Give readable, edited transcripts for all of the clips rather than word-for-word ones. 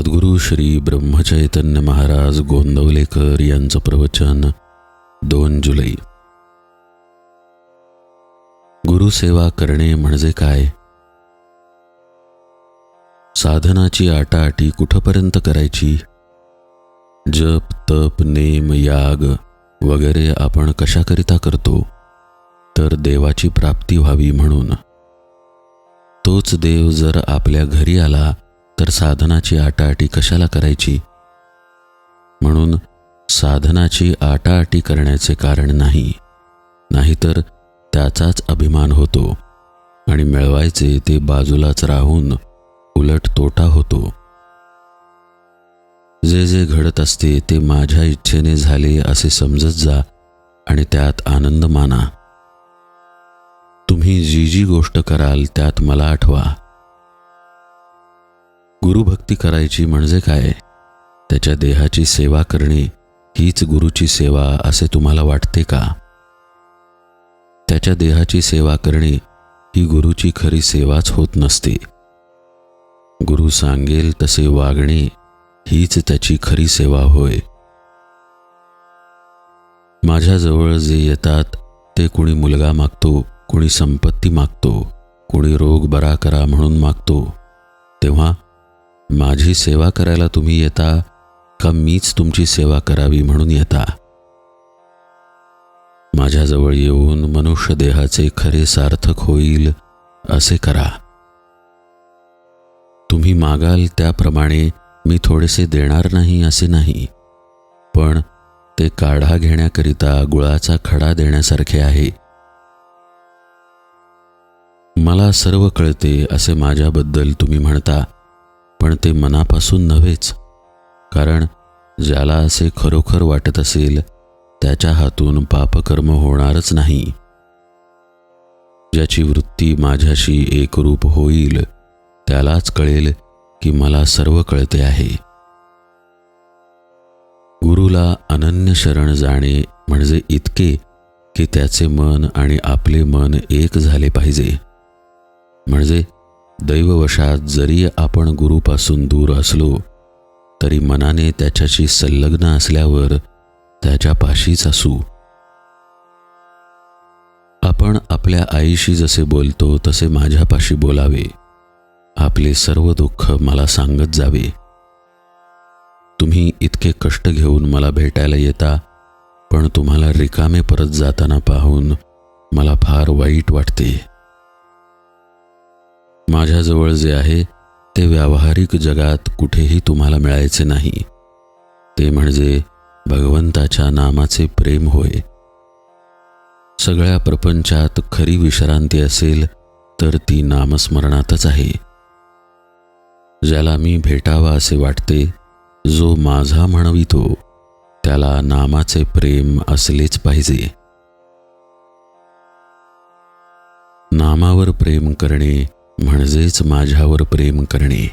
सद्गुरू श्री ब्रह्मचैतन्य महाराज गोंदवलेकर यांचं प्रवचन 2 जुलै. गुरुसेवा करणे म्हणजे काय? साधनाची आटाआटी कुठपर्यंत करायची? जप, तप, नेम, याग वगैरे आपण कशाकरिता करतो? तर देवाची प्राप्ती व्हावी म्हणून. तोच देव जर आपल्या घरी आला तर साधनाची आटाआटी कशाला करायची? म्हणून साधनाची आटाआटी करण्याचे कारण नाही, नाहीतर त्याचाच अभिमान होतो आणि मिळवायचे ते बाजूलाच राहून उलट तोटा होतो. जे जे घडत असते ते माझ्या इच्छेने झाले असे समजत जा आणि त्यात आनंद माना. तुम्ही जी जी गोष्ट कराल त्यात मला आठवा. गुरुभक्ती करायची म्हणजे काय? त्याच्या देहाची सेवा करणे हीच गुरुची सेवा असे तुम्हाला वाटते का? त्याच्या देहाची सेवा करणे ही गुरुची खरी सेवाच होत नसते. गुरु सांगेल तसे वागणे हीच त्याची खरी सेवा होय. माझ्याजवळ जे येतात ते कुणी मुलगा मागतो, कुणी संपत्ती मागतो, कुणी रोग बरा करा म्हणून मागतो. तेव्हा माझी सेवा करायला तुम्ही येता का मीच तुमची सेवा करावी म्हणून येता? माझ्याजवळ येऊन मनुष्य देहाचे खरे सार्थक होईल असे करा. तुम्ही मागाल त्याप्रमाणे मी थोडेसे देणार नाही असे नाही, पण ते काढा घेण्याकरिता गुळाचा खडा देण्यासारखे आहे. मला सर्व कळते असे माझ्याबद्दल तुम्ही म्हणता, पण ते मनापासून नव्हेच. कारण ज्याला असे खरोखर वाटत असेल त्याच्या हातून पापकर्म होणारच नाही. ज्याची वृत्ती माझ्याशी एकरूप होईल त्यालाच कळेल की मला सर्व कळते आहे. गुरुला अनन्य शरण जाणे म्हणजे इतके की त्याचे मन आणि आपले मन एक झाले पाहिजे. म्हणजे दैववशात जरी आपण गुरुपासून दूर असलो तरी मनाने त्याच्याशी संलग्न असल्यावर त्याच्या पाशीच असू. आपण आपल्या आईशी जसे बोलतो तसे माझ्यापाशी बोलावे. आपले सर्व दुःख मला सांगत जावे. तुम्ही इतके कष्ट घेऊन मला भेटायला येता, पण तुम्हाला रिकामे परत जाताना पाहून मला फार वाईट वाटते. माझ्याजवळ जे आहे ते व्यावहारिक जगात कुठेही तुम्हाला मिळायचे नाही. ते म्हणजे भगवंताच्या नामाचे प्रेम होय. सगळ्या प्रपंचात खरी विश्रांती असेल तर ती नामस्मरणातच आहे. ज्याला मी भेटावा असे वाटते, जो माझा म्हणवितो, त्याला नामाचे प्रेम असलेच पाहिजे. नामावर प्रेम करणे म्हणजेच माझ्यावर प्रेम करणे.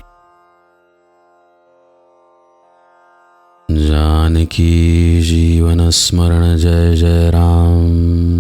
जानकी जीवन स्मरण जय जय राम.